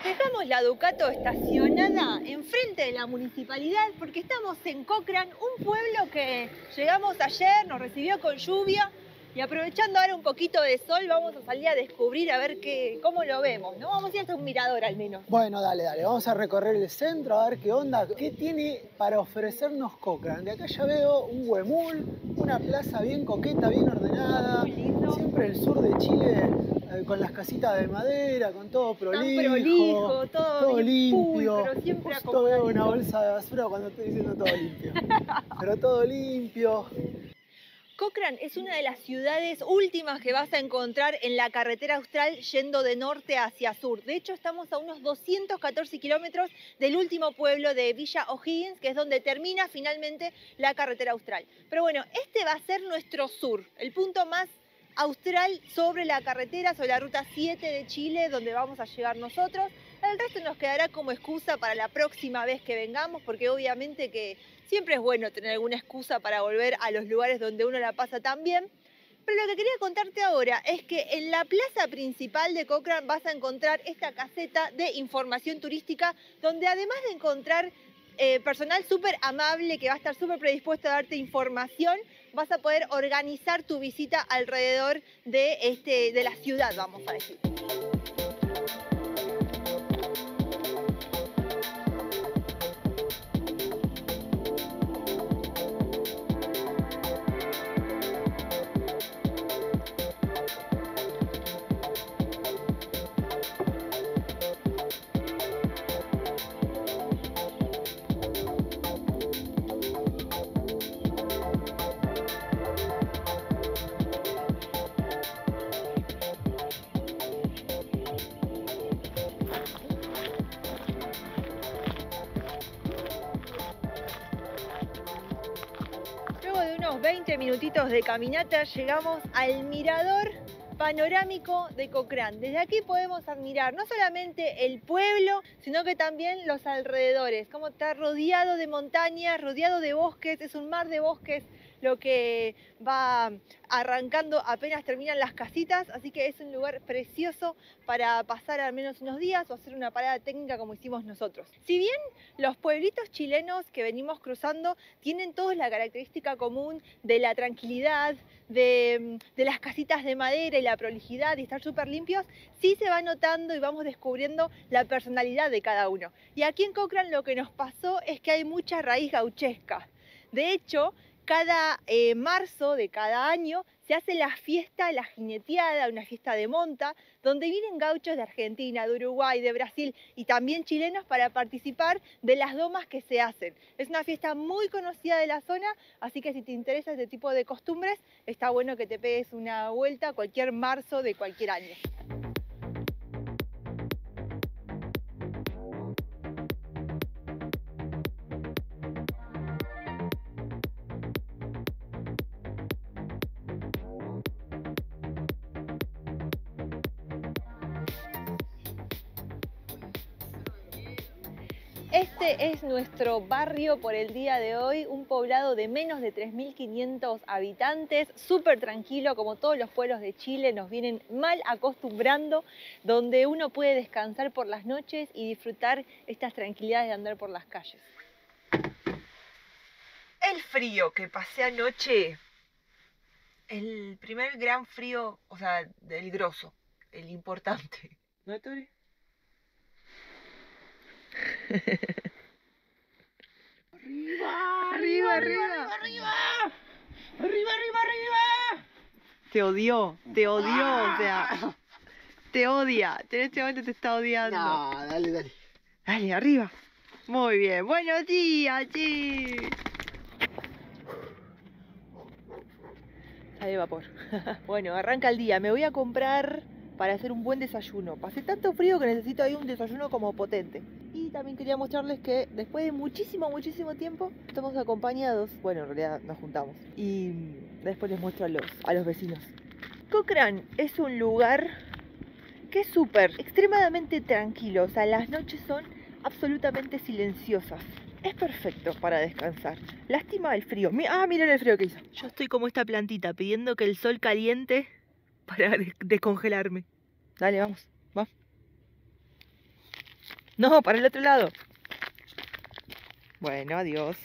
Dejamos la Ducato estacionada enfrente de la municipalidad porque estamos en Cochrane, un pueblo que llegamos ayer, nos recibió con lluvia y aprovechando ahora un poquito de sol vamos a salir a descubrir a ver cómo lo vemos, ¿no? Vamos a ir hasta un mirador al menos. Bueno, dale, vamos a recorrer el centro a ver qué onda, qué tiene para ofrecernos Cochrane. De acá ya veo un huemul, una plaza bien coqueta, bien ordenada. Muy lindo. Siempre el sur de Chile con las casitas de madera, con todo prolijo, todo limpio. Pero siempre Justo veo una bolsa de basura cuando estoy diciendo todo limpio. Pero todo limpio. Cochrane es una de las ciudades últimas que vas a encontrar en la carretera austral yendo de norte hacia sur. De hecho, estamos a unos 214 kilómetros del último pueblo de Villa O'Higgins, que es donde termina finalmente la carretera austral. Pero bueno, este va a ser nuestro sur, el punto más austral sobre la carretera, sobre la ruta 7 de Chile, donde vamos a llegar nosotros. El resto nos quedará como excusa para la próxima vez que vengamos, porque obviamente que siempre es bueno tener alguna excusa para volver a los lugares donde uno la pasa tan bien. Pero lo que quería contarte ahora es que en la plaza principal de Cochrane vas a encontrar esta caseta de información turística, donde además de encontrar personal súper amable que va a estar súper predispuesto a darte información, vas a poder organizar tu visita alrededor de la ciudad, vamos a decir. Luego de unos 20 minutitos de caminata llegamos al mirador panorámico de Cochrane. Desde aquí podemos admirar no solamente el pueblo, sino que también los alrededores, como está rodeado de montañas, rodeado de bosques, es un mar de bosques lo que va arrancando apenas terminan las casitas, así que es un lugar precioso para pasar al menos unos días o hacer una parada técnica como hicimos nosotros. Si bien los pueblitos chilenos que venimos cruzando tienen todos la característica común de la tranquilidad, de las casitas de madera y la prolijidad y estar súper limpios, sí se va notando y vamos descubriendo la personalidad de cada uno. Y aquí en Cochrane lo que nos pasó es que hay mucha raíz gauchesca. De hecho, cada marzo de cada año se hace la fiesta, la jineteada, una fiesta de monta, donde vienen gauchos de Argentina, de Uruguay, de Brasil y también chilenos para participar de las domas que se hacen. Es una fiesta muy conocida de la zona, así que si te interesa este tipo de costumbres, está bueno que te pegues una vuelta cualquier marzo de cualquier año. Este es nuestro barrio por el día de hoy, un poblado de menos de 3.500 habitantes, súper tranquilo como todos los pueblos de Chile, nos vienen mal acostumbrando, donde uno puede descansar por las noches y disfrutar estas tranquilidades de andar por las calles. El frío que pasé anoche, el primer gran frío, o sea, del grosso, el importante. ¿No, Tori? Arriba, arriba. Te odió, o sea, te odia, en este momento te está odiando. No, dale. Dale, arriba. Muy bien, buenos días, sí. Sale vapor. Bueno, arranca el día, me voy a comprar para hacer un buen desayuno. Pasé tanto frío que necesito ahí un desayuno como potente. Y también quería mostrarles que después de muchísimo tiempo estamos acompañados. Bueno, en realidad nos juntamos. Y después les muestro a los vecinos. Cochrane es un lugar que es extremadamente tranquilo. O sea, las noches son absolutamente silenciosas. Es perfecto para descansar. Lástima el frío. Miren el frío que hizo. Yo estoy como esta plantita pidiendo que el sol caliente para descongelarme. Dale, vamos. No, para el otro lado. Bueno, adiós.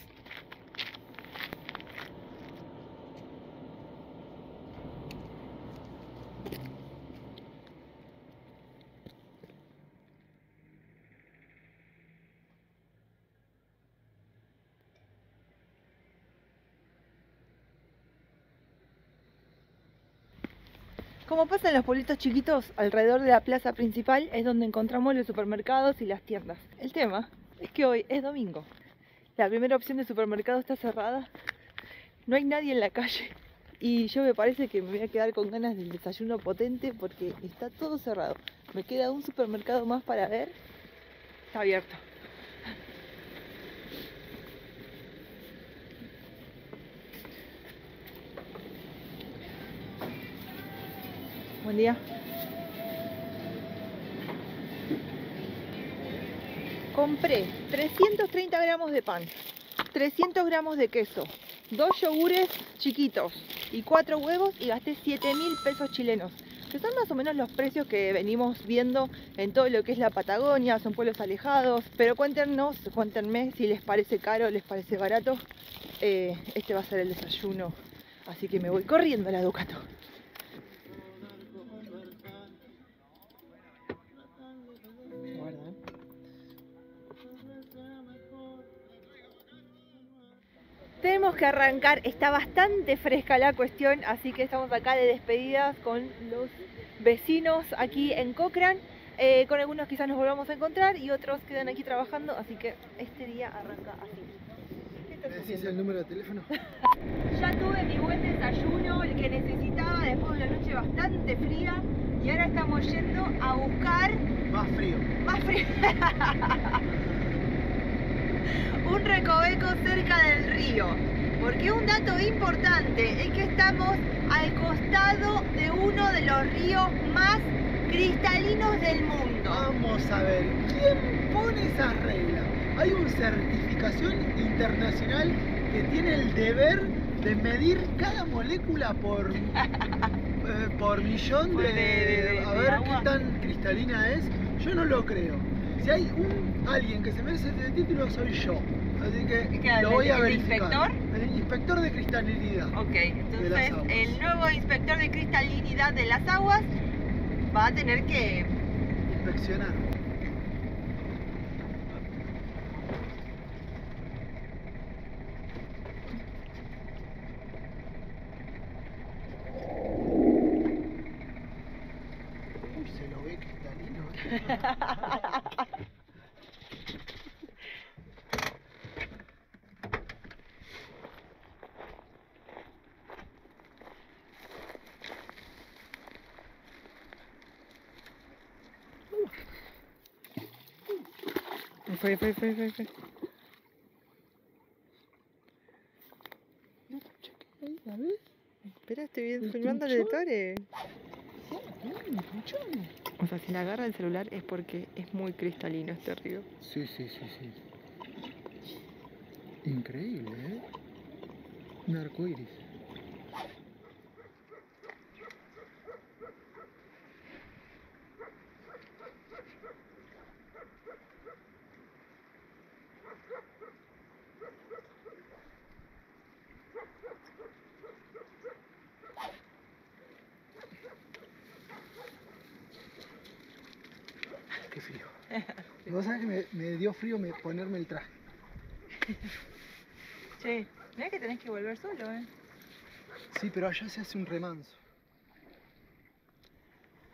Como pasa en los pueblitos chiquitos, alrededor de la plaza principal es donde encontramos los supermercados y las tiendas. El tema es que hoy es domingo. La primera opción de supermercado está cerrada. No hay nadie en la calle. Y yo me parece que me voy a quedar con ganas del desayuno potente porque está todo cerrado. Me queda un supermercado más para ver. Está abierto. Buen día. Compré 330 gramos de pan, 300 gramos de queso, 2 yogures chiquitos y 4 huevos y gasté 7.000 pesos chilenos. Que son más o menos los precios que venimos viendo en todo lo que es la Patagonia, son pueblos alejados. Pero cuéntenme si les parece caro, les parece barato. Este va a ser el desayuno, así que me voy corriendo a la Ducato. Tenemos que arrancar, está bastante fresca la cuestión, así que estamos acá de despedidas con los vecinos aquí en Cochrane. Con algunos quizás nos volvamos a encontrar y otros quedan aquí trabajando, así que este día arranca así. ¿Me decís el número de teléfono? Ya tuve mi buen desayuno, el que necesitaba después de una noche bastante fría, y ahora estamos yendo a buscar... Más frío. Más frío. Un recoveco cerca del río, porque un dato importante es que estamos al costado de uno de los ríos más cristalinos del mundo. Vamos a ver, ¿quién pone esas reglas? Hay una certificación internacional que tiene el deber de medir cada molécula por millón de a ver agua. qué tan cristalina es. Yo no lo creo. Si hay alguien que se merece este título, soy yo. Así que lo voy a verificar. ¿Inspector? El inspector de cristalinidad. Ok, entonces el nuevo inspector de cristalinidad de las aguas va a tener que inspeccionar. Uy, se lo ve cristalino. Fue. A ver. Espera, estoy ¿El filmando el truchón? detore. Bien, escuchame. O sea, si la agarra el celular es porque es muy cristalino este río. Sí. Increíble, ¿eh? Un arco iris. Qué frío. Vos sabés que me dio frío ponerme el traje. Che, mirá que tenés que volver solo, Sí, pero allá se hace un remanso.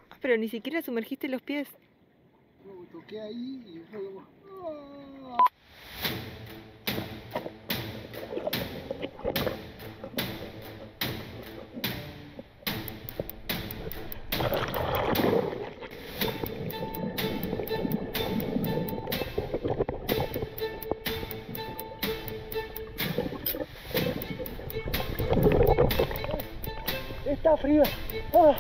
Ah, pero ni siquiera sumergiste los pies. Luego toqué ahí y luego... Está frío. ¡Ah!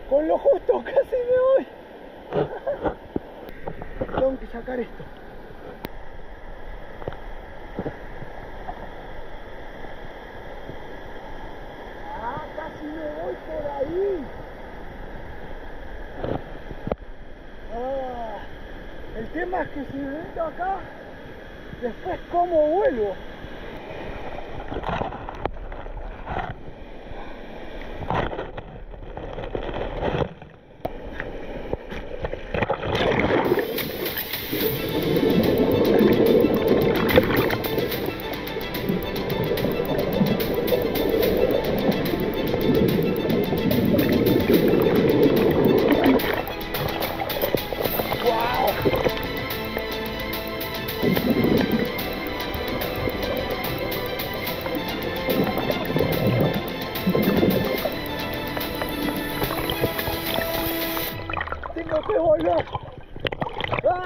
Con lo justo casi me voy. Tengo que sacar esto. Ah, casi me voy por ahí. Ah, el tema es que si me meto acá, después ¿cómo vuelvo? Tengo que volver. ¡Ah!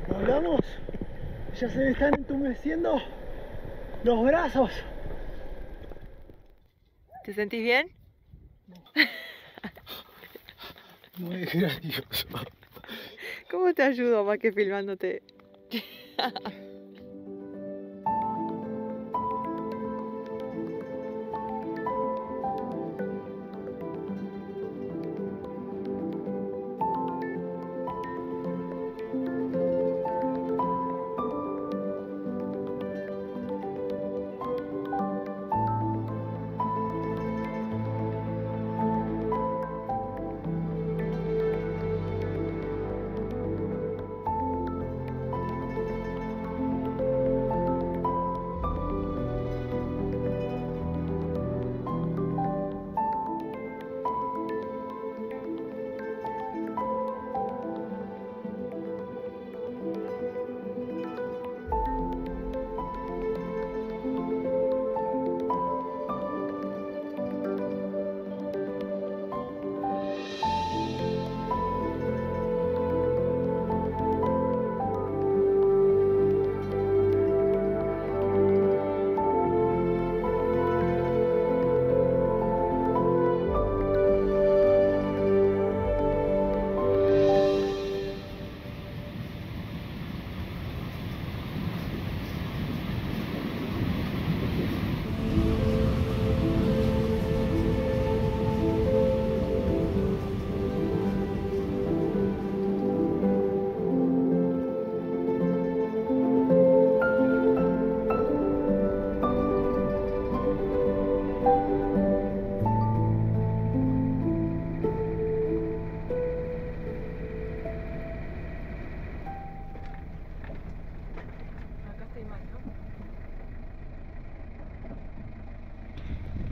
Volvamos. Ya se me están entumeciendo los brazos. ¿Te sentís bien? Muy gracioso. ¿Cómo te ayudo más que filmándote?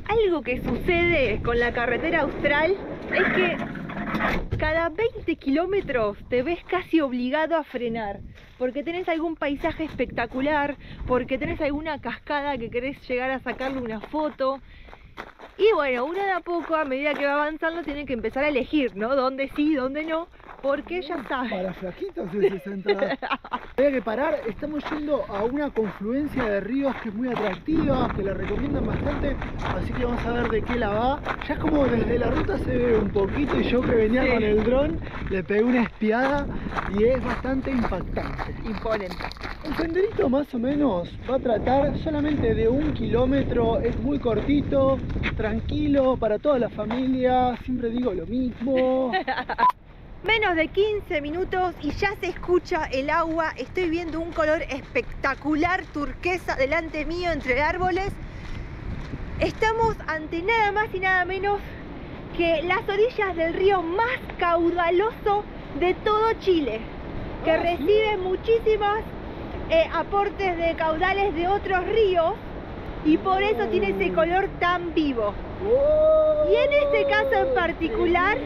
Algo que sucede con la carretera austral es que cada 20 kilómetros te ves casi obligado a frenar, porque tenés algún paisaje espectacular, porque tenés alguna cascada que querés llegar a sacarle una foto. Y bueno, uno de a poco, a medida que va avanzando, tiene que empezar a elegir, ¿no? Dónde sí, dónde no. Porque ya sabes. Para flaquitos es esa entrada. Había que parar, estamos yendo a una confluencia de ríos que es muy atractiva, que la recomiendan bastante, así que vamos a ver de qué la va. Ya es como desde la ruta se ve un poquito y yo que venía con el dron le pegué una espiada y es bastante impactante. Imponente. El senderito más o menos va a tratar solamente de 1 kilómetro, es muy cortito, tranquilo para toda la familia, siempre digo lo mismo. Menos de 15 minutos y ya se escucha el agua. Estoy viendo un color espectacular turquesa delante mío entre árboles. Estamos ante nada más y nada menos que las orillas del río más caudaloso de todo Chile, que recibe muchísimos aportes de caudales de otros ríos y por eso tiene ese color tan vivo. Y en este caso en particular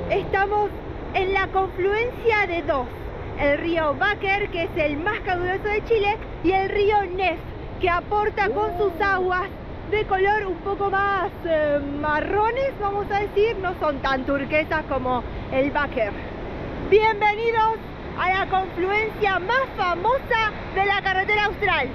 estamos en la confluencia de dos, el río Báquer, que es el más caudaloso de Chile, y el río Nef, que aporta con sus aguas de color un poco más marrones, vamos a decir, no son tan turquesas como el Báquer. Bienvenidos a la confluencia más famosa de la carretera austral.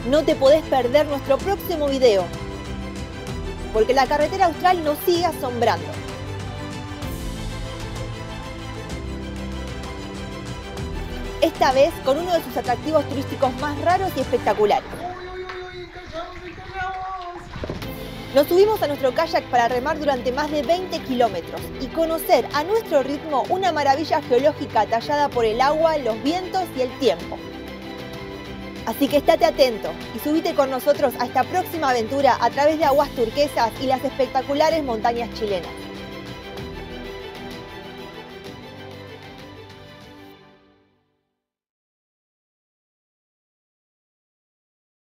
No te podés perder nuestro próximo video, porque la carretera austral nos sigue asombrando. Esta vez con uno de sus atractivos turísticos más raros y espectaculares. Nos subimos a nuestro kayak para remar durante más de 20 kilómetros y conocer a nuestro ritmo una maravilla geológica tallada por el agua, los vientos y el tiempo. Así que estate atento y subite con nosotros a esta próxima aventura a través de aguas turquesas y las espectaculares montañas chilenas.